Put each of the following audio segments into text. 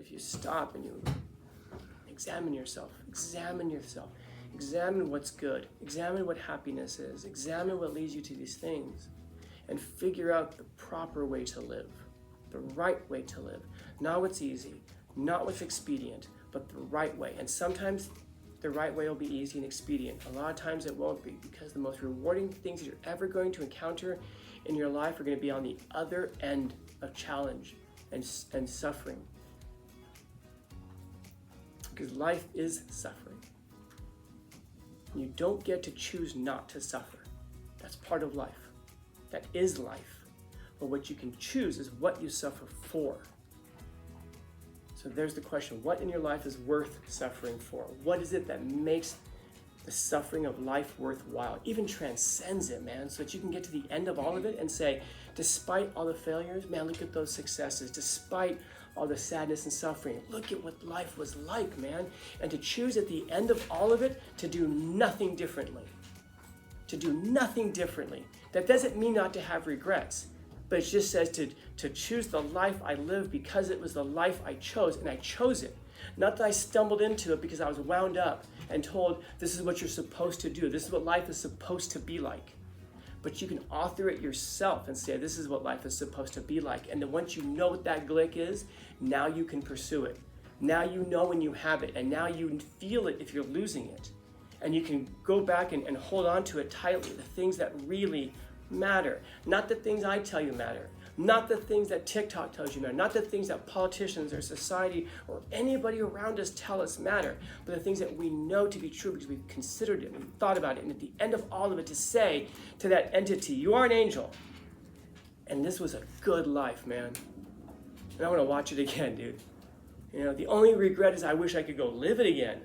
But if you stop and you examine yourself, examine what's good, examine what happiness is, examine what leads you to these things, and figure out the proper way to live, the right way to live. Not what's easy, not what's expedient, but the right way. And sometimes the right way will be easy and expedient. A lot of times it won't be, because the most rewarding things that you're ever going to encounter in your life are going to be on the other end of challenge and suffering. Because life is suffering. You don't get to choose not to suffer. That's part of life. That is life. But what you can choose is what you suffer for. So there's the question, what in your life is worth suffering for? What is it that makes the suffering of life worthwhile? Even transcends it, man, so that you can get to the end of all of it and say, despite all the failures, man, look at those successes. Despite all the sadness and suffering, look at what life was like, man. And to choose at the end of all of it to do nothing differently. To do nothing differently. That doesn't mean not to have regrets, but it just says to choose the life I live because it was the life I chose, and I chose it. Not that I stumbled into it because I was wound up and told, this is what you're supposed to do. This is what life is supposed to be like. But you can author it yourself and say, this is what life is supposed to be like. And then once you know what that glick is, now you can pursue it. Now you know when you have it, and now you feel it if you're losing it. And you can go back and hold on to it tightly, the things that really matter. Not the things I tell you matter. Not the things that TikTok tells you matter. Not the things that politicians or society or anybody around us tell us matter. But the things that we know to be true because we've considered it, we've thought about it. And at the end of all of it, to say to that entity, you are an angel. And this was a good life, man. And I want to watch it again, dude. You know, the only regret is I wish I could go live it again,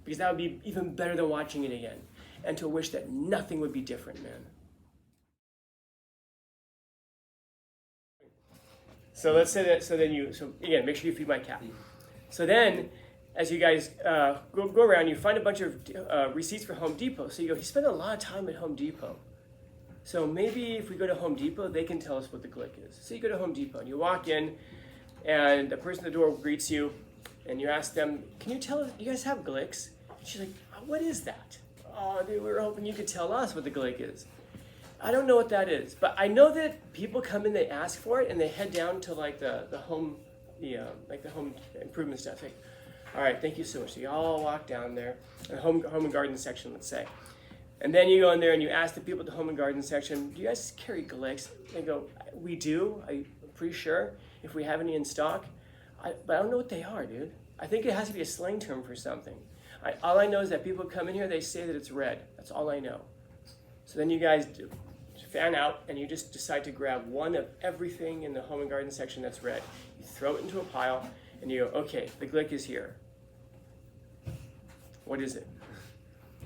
because that would be even better than watching it again. And to wish that nothing would be different, man. So let's say that, so again, make sure you feed my cat. So then, as you guys go around, you find a bunch of receipts for Home Depot. So you go, he spent a lot of time at Home Depot. So maybe if we go to Home Depot, they can tell us what the glick is. So you go to Home Depot and you walk in, and the person at the door greets you, and you ask them, can you tell us, you guys have glicks? And she's like, what is that? Oh, dude, we were hoping you could tell us what the glick is. I don't know what that is, but I know that people come in, they ask for it, and they head down to like the home improvement stuff. Like, all right, thank you so much. So you all walk down there, the home and garden section, let's say. And then you go in there and you ask the people at the home and garden section, do you guys carry glicks? They go, we do, I'm pretty sure, if we have any in stock. But I don't know what they are, dude. I think it has to be a slang term for something. All I know is that people come in here, they say that it's red. That's all I know. So then you guys fan out and you just decide to grab one of everything in the home and garden section that's red. You throw it into a pile and you go, okay, the glick is here. What is it?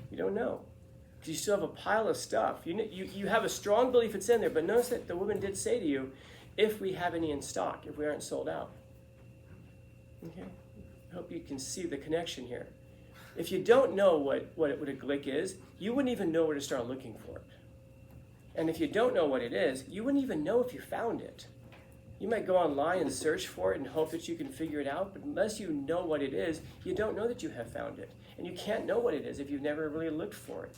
You don't know. Because you still have a pile of stuff. You have a strong belief it's in there, but notice that the woman did say to you, if we have any in stock, if we aren't sold out. Okay? I hope you can see the connection here. If you don't know what a glick is, you wouldn't even know where to start looking for it. And if you don't know what it is, you wouldn't even know if you found it. You might go online and search for it and hope that you can figure it out, but unless you know what it is, you don't know that you have found it. And you can't know what it is if you've never really looked for it.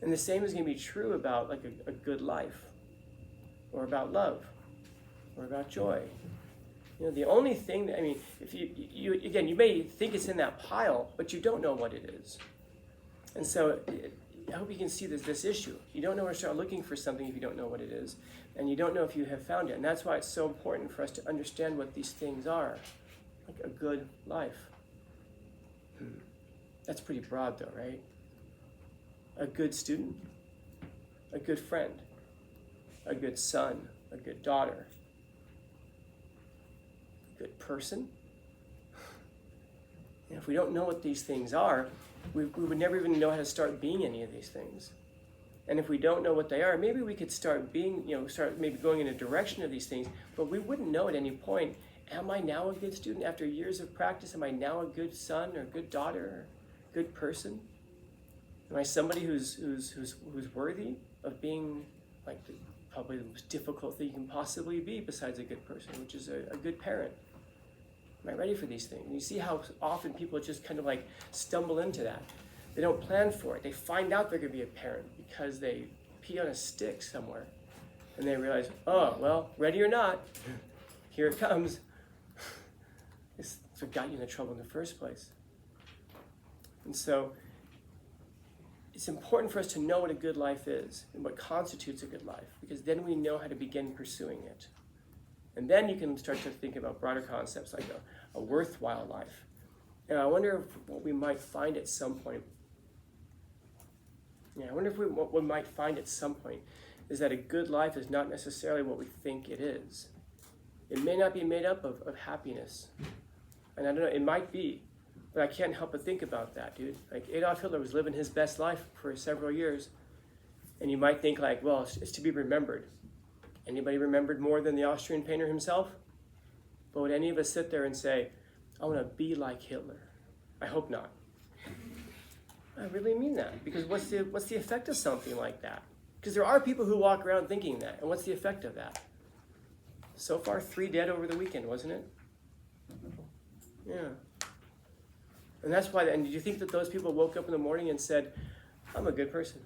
And the same is going to be true about like a good life, or about love, or about joy. You know, the only thing that, I mean, if you again, you may think it's in that pile, but you don't know what it is. And so I hope you can see this issue. You don't know where to start looking for something if you don't know what it is. And you don't know if you have found it. And that's why it's so important for us to understand what these things are. Like a good life. That's pretty broad though, right? A good student, a good friend, a good son, a good daughter, a good person. And if we don't know what these things are, we would never even know how to start being any of these things. And if we don't know what they are, maybe we could start being, start maybe going in a direction of these things, but we wouldn't know at any point, am I now a good student after years of practice? Am I now a good son or good daughter or good person? Am I somebody who's worthy of being like probably the most difficult thing you can possibly be besides a good person, which is a good parent? Am I ready for these things? And you see how often people just kind of like stumble into that. They don't plan for it. They find out they're going to be a parent because they pee on a stick somewhere. And they realize, oh, well, ready or not, here it comes. It's what got you into trouble in the first place. And so it's important for us to know what a good life is and what constitutes a good life, because then we know how to begin pursuing it. And then you can start to think about broader concepts like a worthwhile life. And I wonder what we might find at some point. What we might find at some point is that a good life is not necessarily what we think it is. It may not be made up of happiness. And I don't know, it might be, but I can't help but think about that, dude. Like Adolf Hitler was living his best life for several years. And you might think like, well, it's to be remembered. Anybody remembered more than the Austrian painter himself? But would any of us sit there and say, I want to be like Hitler? I hope not. I really mean that, because what's the effect of something like that? Because there are people who walk around thinking that, and what's the effect of that? So far, 3 dead over the weekend, wasn't it? Yeah. And that's why, and did you think that those people woke up in the morning and said, I'm a good person.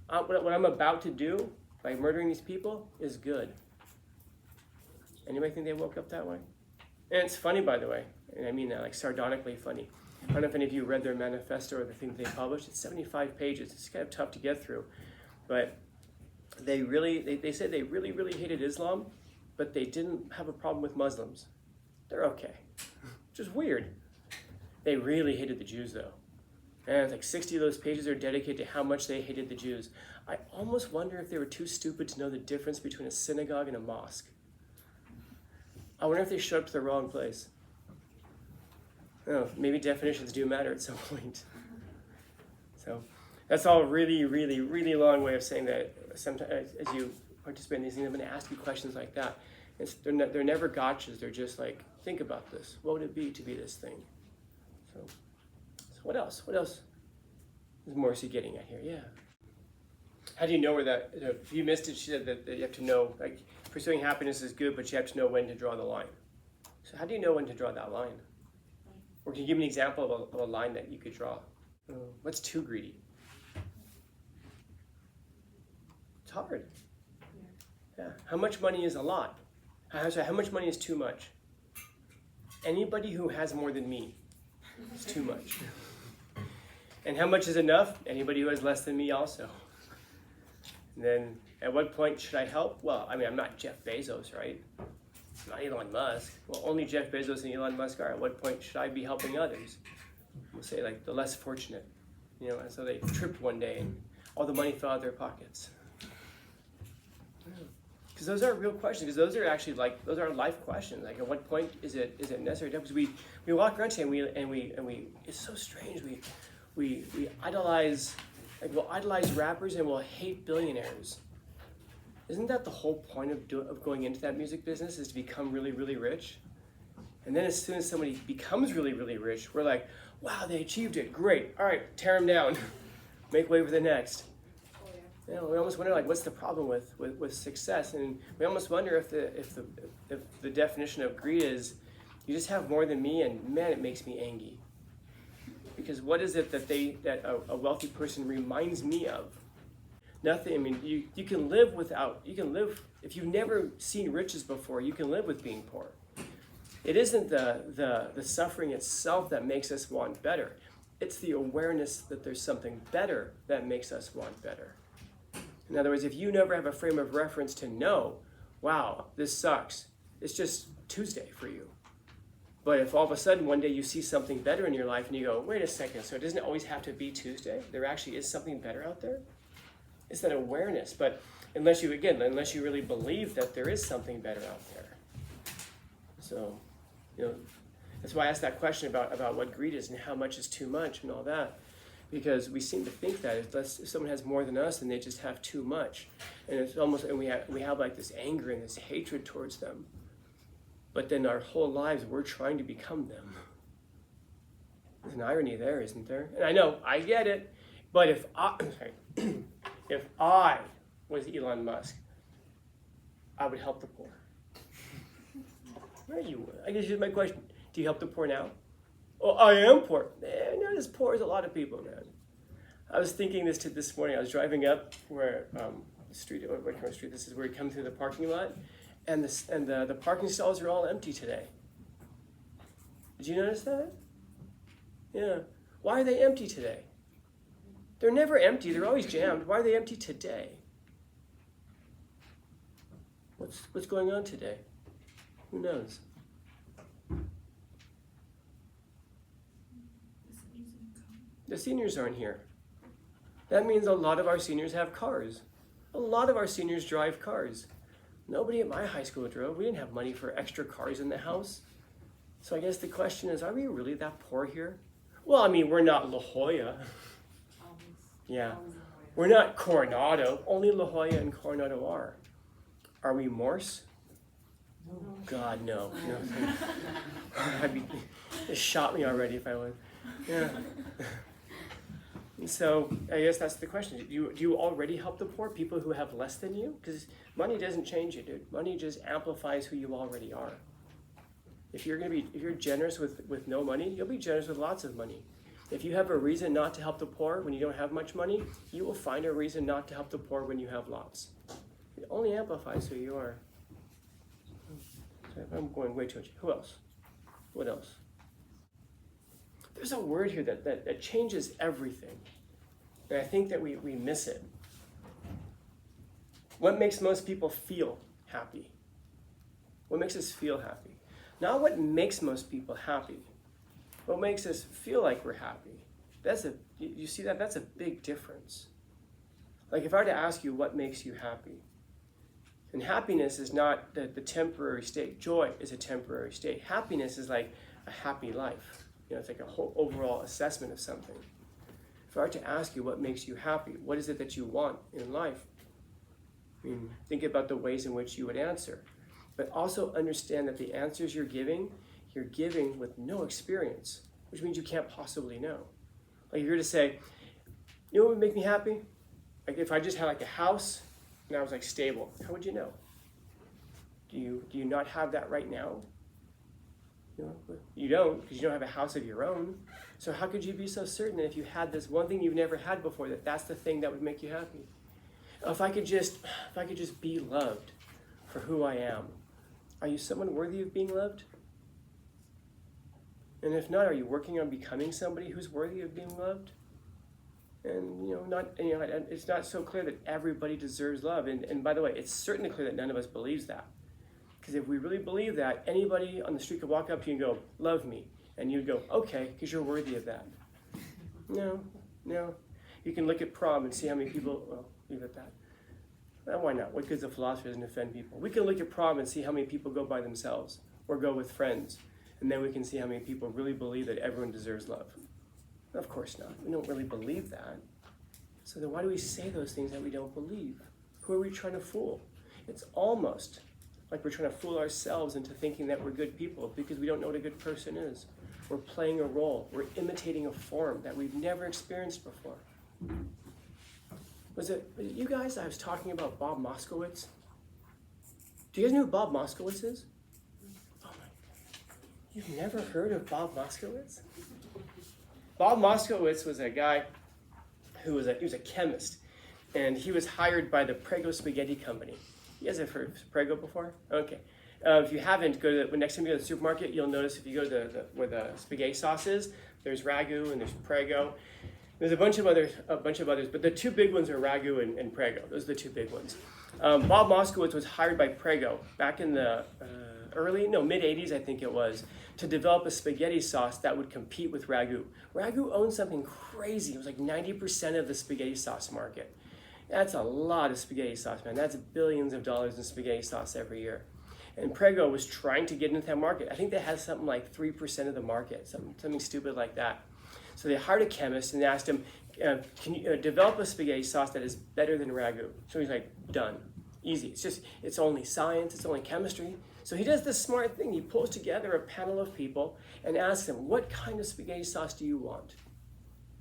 What I'm about to do by murdering these people is good. Anybody think they woke up that way? And it's funny, by the way, and I mean that like sardonically funny. I don't know if any of you read their manifesto or the thing they published. It's 75 pages. It's kind of tough to get through. But they said they really hated Islam, but they didn't have a problem with Muslims. They're okay. Which is weird. They really hated the Jews, though. And it's like 60 of those pages are dedicated to how much they hated the Jews. I almost wonder if they were too stupid to know the difference between a synagogue and a mosque. I wonder if they showed up to the wrong place. Oh, maybe definitions do matter at some point. So that's all really long way of saying that sometimes as you participate in these things, I'm going to ask you questions like that. They're never gotchas. They're just like, think about this. What would it be to be this thing? So what else? What else is Morrissey getting at here? Yeah. How do you know where that, if you missed it, she said that you have to know, like, pursuing happiness is good, but you have to know when to draw the line. So how do you know when to draw that line? Or can you give me an example of a line that you could draw? What's too greedy? It's hard. Yeah. How much money is a lot? How much money is too much? Anybody who has more than me is too much. And how much is enough? Anybody who has less than me also. And then at what point should I help? Well, I mean, I'm not Jeff Bezos, right? I'm not Elon Musk. Well, only Jeff Bezos and Elon Musk are. At what point should I be helping others? We'll say like the less fortunate, and so they tripped one day and all the money fell out of their pockets. Because those are real questions, because those are actually those are life questions. Like at what point is it necessary? Because we walk around today and we it's so strange. We idolize, like we'll idolize rappers and we'll hate billionaires. Isn't that the whole point of going into that music business, is to become really rich? And then as soon as somebody becomes really rich, we're like, wow, they achieved it, great. All right, tear them down, make way for the next. We almost wonder like, what's the problem with success? And we almost wonder if the definition of greed is, you just have more than me, and man, it makes me angry. Because what is it that a wealthy person reminds me of? Nothing. I mean, you can live if you've never seen riches before, you can live with being poor. It isn't the suffering itself that makes us want better. It's the awareness that there's something better that makes us want better. In other words, if you never have a frame of reference to know, wow, this sucks, it's just Tuesday for you. But if all of a sudden one day you see something better in your life and you go, wait a second, so it doesn't always have to be Tuesday? There actually is something better out there? It's that awareness. But unless you really believe that there is something better out there. So, that's why I asked that question about what greed is and how much is too much and all that. Because we seem to think that if someone has more than us, then they just have too much. And it's almost, and we have like this anger and this hatred towards them. But then our whole lives, we're trying to become them. There's an irony there, isn't there? And I know, I get it. But if I was Elon Musk, I would help the poor. Where you? I guess here's my question. Do you help the poor now? Oh, I am poor. Not as poor as a lot of people, man. I was thinking this morning. I was driving up where what street this is, where you come through the parking lot, and the parking stalls are all empty today. Did you notice that? Yeah. Why are they empty today? They're never empty. They're always jammed. Why are they empty today? What's going on today? Who knows? The seniors aren't here. That means a lot of our seniors have cars. A lot of our seniors drive cars. Nobody at my high school drove. We didn't have money for extra cars in the house. So I guess the question is, are we really that poor here? Well, I mean, we're not La Jolla. Yeah. We're not Coronado. Only La Jolla and Coronado are. Are we Morse? No. God, no. It shot me already if I was. Yeah. And so I guess that's the question. Do you already help the poor, people who have less than you? Because money doesn't change you, dude. Money just amplifies who you already are. If you're generous with no money, you'll be generous with lots of money. If you have a reason not to help the poor when you don't have much money, you will find a reason not to help the poor when you have lots. It only amplifies who you are. I'm going way too much. Who else? What else? There's a word here that changes everything. And I think that we miss it. What makes most people feel happy? What makes us feel happy? Not what makes most people happy. What makes us feel like we're happy? You see that? That's a big difference. Like if I were to ask you what makes you happy, and happiness is not the temporary state. Joy is a temporary state. Happiness is like a happy life. It's like a whole overall assessment of something. If I were to ask you what makes you happy, what is it that you want in life? I mean, think about the ways in which you would answer. But also understand that the answers you're giving with no experience, which means you can't possibly know. Like if you're to say, you know what would make me happy? Like if I just had like a house and I was like stable, how would you know? Do you not have that right now? You don't, because you don't have a house of your own. So how could you be so certain that if you had this one thing you've never had before, that's the thing that would make you happy? If I could just be loved for who I am, are you someone worthy of being loved? And if not, are you working on becoming somebody who's worthy of being loved? And it's not so clear that everybody deserves love. And by the way, it's certainly clear that none of us believes that. Because if we really believe that, anybody on the street could walk up to you and go, love me. And you'd go, okay, because you're worthy of that. No. You can look at prom and see how many people, well, leave it at that. Why not? What good's a philosopher doesn't offend people? We can look at prom and see how many people go by themselves or go with friends. And then we can see how many people really believe that everyone deserves love. Of course not. We don't really believe that. So then why do we say those things that we don't believe? Who are we trying to fool? It's almost like we're trying to fool ourselves into thinking that we're good people because we don't know what a good person is. We're playing a role. We're imitating a form that we've never experienced before. Was it you guys I was talking about Bob Moskowitz? Do you guys know who Bob Moskowitz is? Oh my God. You've never heard of Bob Moskowitz? Bob Moskowitz was a guy who was a chemist, and he was hired by the Prego Spaghetti Company. You guys have heard of Prego before? Okay. If you haven't, next time you go to the supermarket, you'll notice if you go to where the spaghetti sauce is, there's Ragu and there's Prego. There's a bunch of others, but the two big ones are Ragu and Prego. Those are the two big ones. Bob Moskowitz was hired by Prego back in the mid-'80s, I think it was, to develop a spaghetti sauce that would compete with Ragu. Ragu owned something crazy. It was like 90% of the spaghetti sauce market. That's a lot of spaghetti sauce, man. That's billions of dollars in spaghetti sauce every year. And Prego was trying to get into that market. I think they had something like 3% of the market, something stupid like that. So they hired a chemist and asked him, can you develop a spaghetti sauce that is better than Ragu? So he's like, done. Easy. It's only science, it's only chemistry. So he does this smart thing. He pulls together a panel of people and asks them, what kind of spaghetti sauce do you want?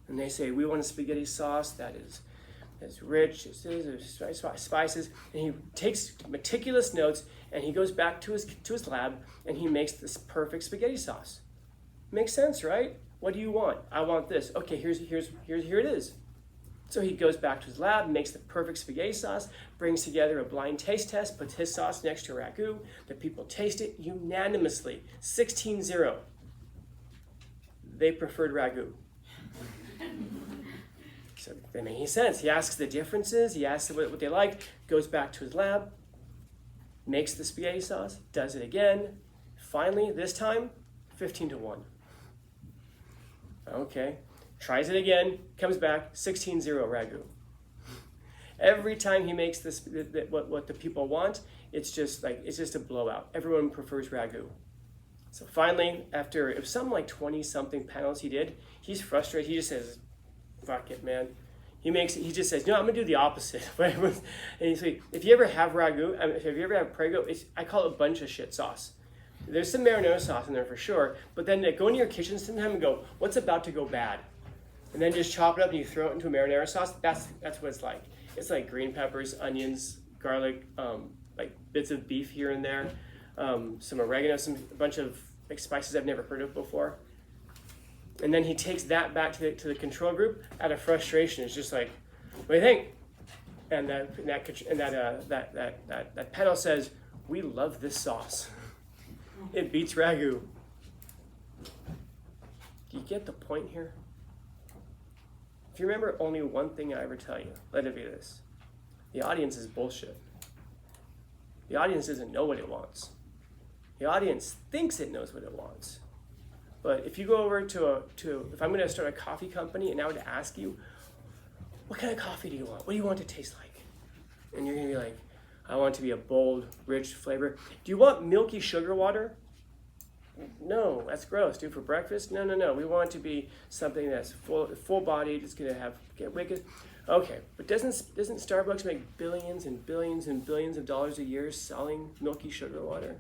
And they say, we want a spaghetti sauce that is rich, there's spices. And he takes meticulous notes And he goes back to his lab and he makes this perfect spaghetti sauce. Makes sense, right? What do you want? I want this. Okay, here it is. So he goes back to his lab, makes the perfect spaghetti sauce, brings together a blind taste test, puts his sauce next to ragu. The people taste it unanimously, 16-0. They preferred ragu. So that made sense. He asks the differences, he asks what they like, goes back to his lab, makes the spaghetti sauce, does it again. Finally, this time, 15-1. Okay, tries it again, comes back, 16-0 ragu. Every time he makes this, what the people want, it's just a blowout. Everyone prefers ragu. So finally, after it was something like 20-something panels he did, he's frustrated. He just says, "Fuck it, man." He just says, "No, I'm gonna do the opposite." And he's like, if you ever have ragu, if you ever have prego, I call it a bunch of shit sauce. There's some marinara sauce in there for sure, but then go into your kitchen sometime and go, "What's about to go bad?" And then just chop it up and you throw it into a marinara sauce. That's what it's like. It's like green peppers, onions, garlic, like bits of beef here and there, some oregano, a bunch of like spices I've never heard of before. And then he takes that back to the control group out of frustration. It's just like, "What do you think?" And that panel says, "We love this sauce. It beats ragu." Do you get the point here? If you remember only one thing I ever tell you, let it be this: the audience is bullshit. The audience doesn't know what it wants. The audience thinks it knows what it wants. But if you go over if I'm going to start a coffee company and I would ask you, "What kind of coffee do you want? What do you want to taste like?" And you're going to be like, "I want it to be a bold, rich flavor." "Do you want milky sugar water?" "No, that's gross, dude. For breakfast?" No. We want it to be something that's full-bodied. It's going to get wicked. Okay, but doesn't Starbucks make billions and billions and billions of dollars a year selling milky sugar water?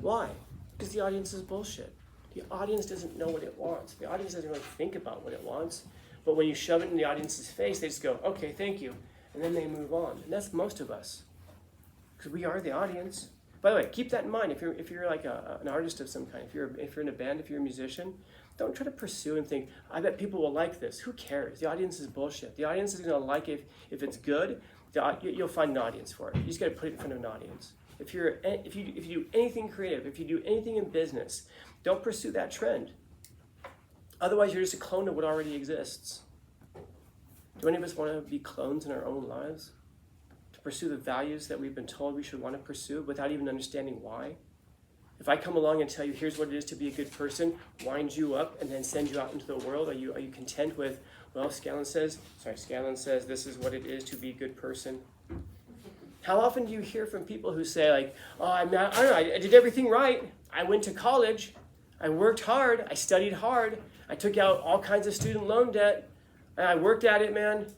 Why? Because the audience is bullshit. The audience doesn't know what it wants. The audience doesn't really think about what it wants. But when you shove it in the audience's face, they just go, "Okay, thank you." And then they move on. And that's most of us. Because we are the audience. By the way, keep that in mind. If you're like an artist of some kind, if you're in a band, if you're a musician, don't try to pursue and think, "I bet people will like this." Who cares? The audience is bullshit. The audience is going to like it if it's good. You'll find an audience for it. You just got to put it in front of an audience. If you do anything creative, if you do anything in business, don't pursue that trend. Otherwise, you're just a clone of what already exists. Do any of us want to be clones in our own lives? To pursue the values that we've been told we should want to pursue without even understanding why? If I come along and tell you, "Here's what it is to be a good person," wind you up, and then send you out into the world, are you content with, "Well, Scanlon says this is what it is to be a good person"? How often do you hear from people who say like, "Oh, I don't know, I did everything right. I went to college. I worked hard. I studied hard. I took out all kinds of student loan debt. And I worked at it, man."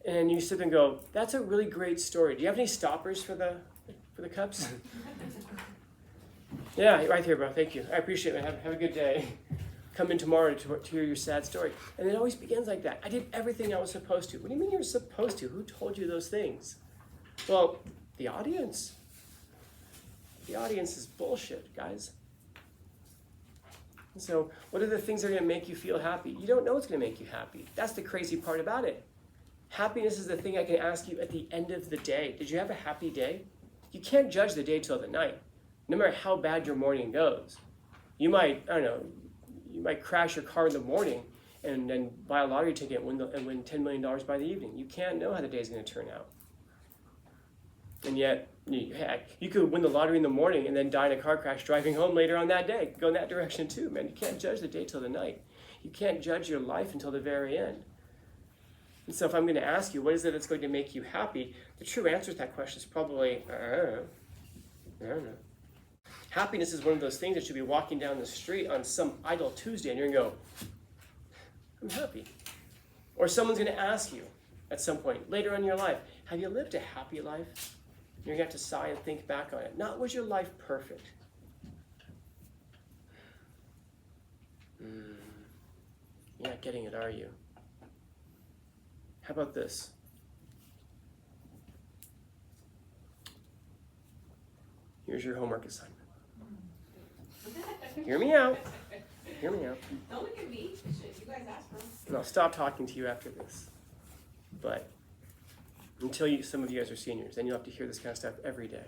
And you sit there and go, "That's a really great story. Do you have any stoppers for the cups?" "Yeah, right here, bro. Thank you. I appreciate it. Have a good day. Come in tomorrow to hear your sad story." And it always begins like that. "I did everything I was supposed to." What do you mean you're supposed to? Who told you those things? Well, the audience. The audience is bullshit, guys. So what are the things that are going to make you feel happy? You don't know what's going to make you happy. That's the crazy part about it. Happiness is the thing I can ask you at the end of the day. Did you have a happy day? You can't judge the day till the night, no matter how bad your morning goes. You might, you might crash your car in the morning and then buy a lottery ticket and win $10 million by the evening. You can't know how the day's going to turn out. And yet, you could win the lottery in the morning and then die in a car crash driving home later on that day. Go in that direction too, man. You can't judge the day till the night. You can't judge your life until the very end. And so if I'm going to ask you, what is it that's going to make you happy? The true answer to that question is probably, I don't know. Happiness is one of those things that you'll be walking down the street on some idle Tuesday and you're going to go, "I'm happy." Or someone's going to ask you at some point later in your life, "Have you lived a happy life?" You're going to have to sigh and think back on it. Not, was your life perfect? You're not getting it, are you? How about this? Here's your homework assignment. Hear me out. Hear me out. Don't look at me. You guys asked for them. And I'll stop talking to you after this. But until some of you guys are seniors, then you'll have to hear this kind of stuff every day.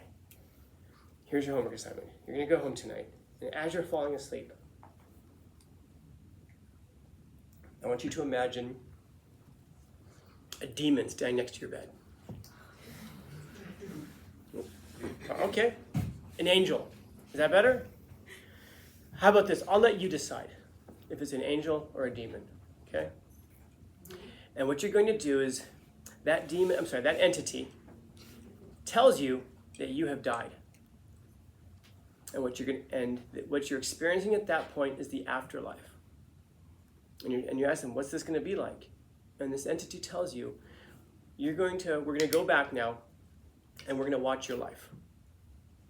Here's your homework assignment. You're going to go home tonight, and as you're falling asleep, I want you to imagine a demon standing next to your bed. Okay, an angel. Is that better? How about this? I'll let you decide if it's an angel or a demon, okay? And what you're going to do is that entity tells you that you have died. And what you're experiencing at that point is the afterlife. And you ask them, what's this going to be like? And this entity tells you, we're going to go back now, and we're going to watch your life.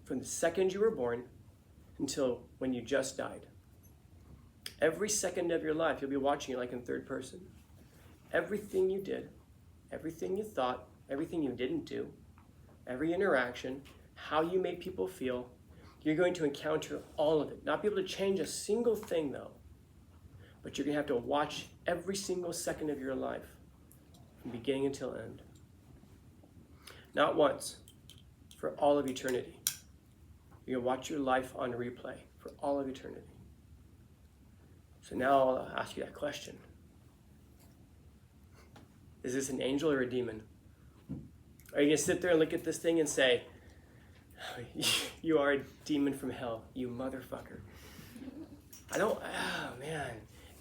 From the second you were born until when you just died. Every second of your life, you'll be watching it like in third person. Everything you did, everything you thought, everything you didn't do, every interaction, how you made people feel, you're going to encounter all of it. Not be able to change a single thing though, but you're going to have to watch every single second of your life from beginning until end. Not once, for all of eternity. You're going to watch your life on replay for all of eternity. So now I'll ask you that question. Is this an angel or a demon? Are you going to sit there and look at this thing and say, you are a demon from hell, you motherfucker? Oh man.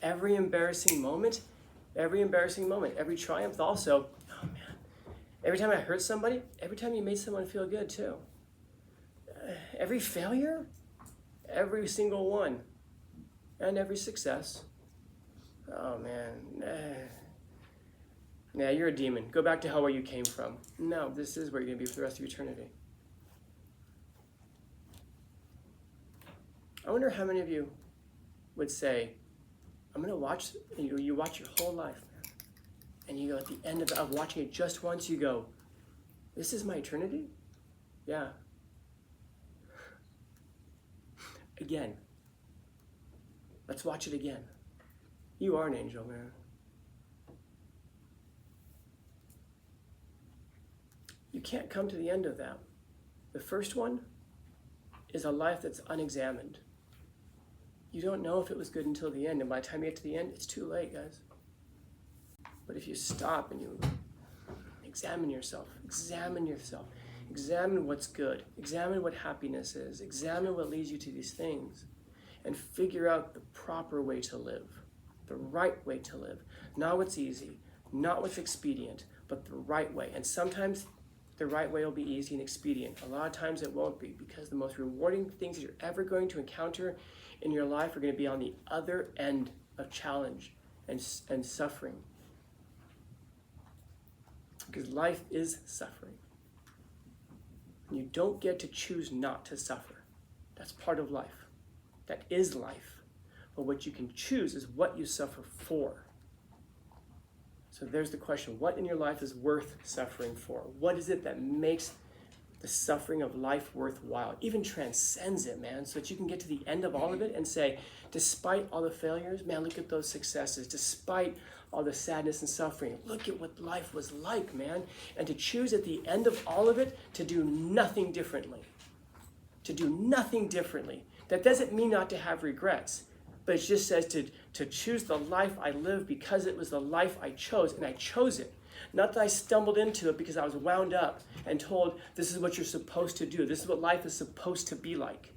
Every embarrassing moment, every triumph also, oh man. Every time I hurt somebody, every time you made someone feel good too. Every failure, every single one, and every success. Oh man. Yeah, you're a demon. Go back to hell where you came from. No, this is where you're going to be for the rest of eternity. I wonder how many of you would say, I'm going to watch, you watch your whole life, man. And you go at the end of watching it just once, you go, this is my eternity? Yeah. Again. Let's watch it again. You are an angel, man. You can't come to the end of that. The first one is a life that's unexamined. You don't know if it was good until the end, and by the time you get to the end, it's too late, guys. But if you stop and you examine yourself, examine what's good, examine what happiness is, examine what leads you to these things, and figure out the proper way to live, the right way to live. Not what's easy, not what's expedient, but the right way. And sometimes the right way will be easy and expedient. A lot of times it won't be, because the most rewarding things that you're ever going to encounter in your life are going to be on the other end of challenge and suffering. Because life is suffering. You don't get to choose not to suffer. That's part of life. That is life. But what you can choose is what you suffer for. So there's the question, what in your life is worth suffering for? What is it that makes the suffering of life worthwhile? Even transcends it, man, so that you can get to the end of all of it and say, despite all the failures, man, look at those successes. Despite all the sadness and suffering, look at what life was like, man. And to choose at the end of all of it to do nothing differently. To do nothing differently. That doesn't mean not to have regrets. But it just says to choose the life I live because it was the life I chose, and I chose it. Not that I stumbled into it because I was wound up and told, this is what you're supposed to do. This is what life is supposed to be like.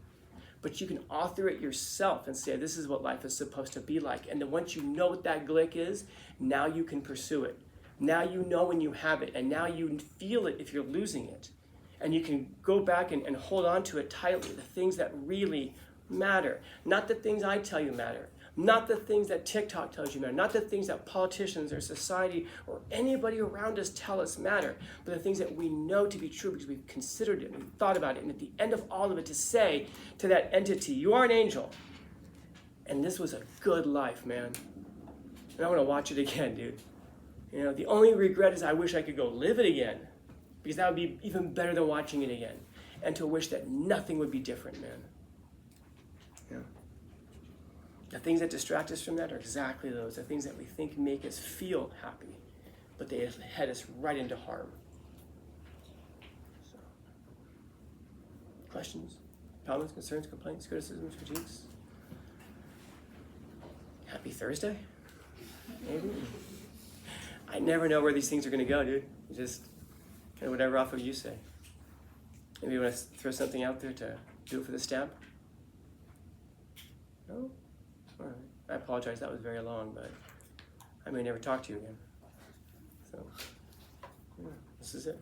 But you can author it yourself and say, this is what life is supposed to be like. And then once you know what that glick is, now you can pursue it. Now you know when you have it, and now you feel it if you're losing it. And you can go back and hold on to it tightly, the things that really matter. Not the things I tell you matter. Not the things that TikTok tells you matter. Not the things that politicians or society or anybody around us tell us matter. But the things that we know to be true because we've considered it and we've thought about it. And at the end of all of it, to say to that entity, you are an angel. And this was a good life, man. And I want to watch it again, dude. You know, the only regret is I wish I could go live it again, because that would be even better than watching it again. and to wish that nothing would be different, man. Yeah. The things that distract us from that are exactly those. The things that we think make us feel happy, but they head us right into harm. So, questions, comments, concerns, complaints, criticisms, critiques? Happy Thursday? Maybe? I never know where these things are going to go, dude. You just kind of whatever off of you say. Maybe you want to throw something out there to do it for the stamp? No? All right. I apologize, that was very long, but I may never talk to you again. So, yeah, this is it.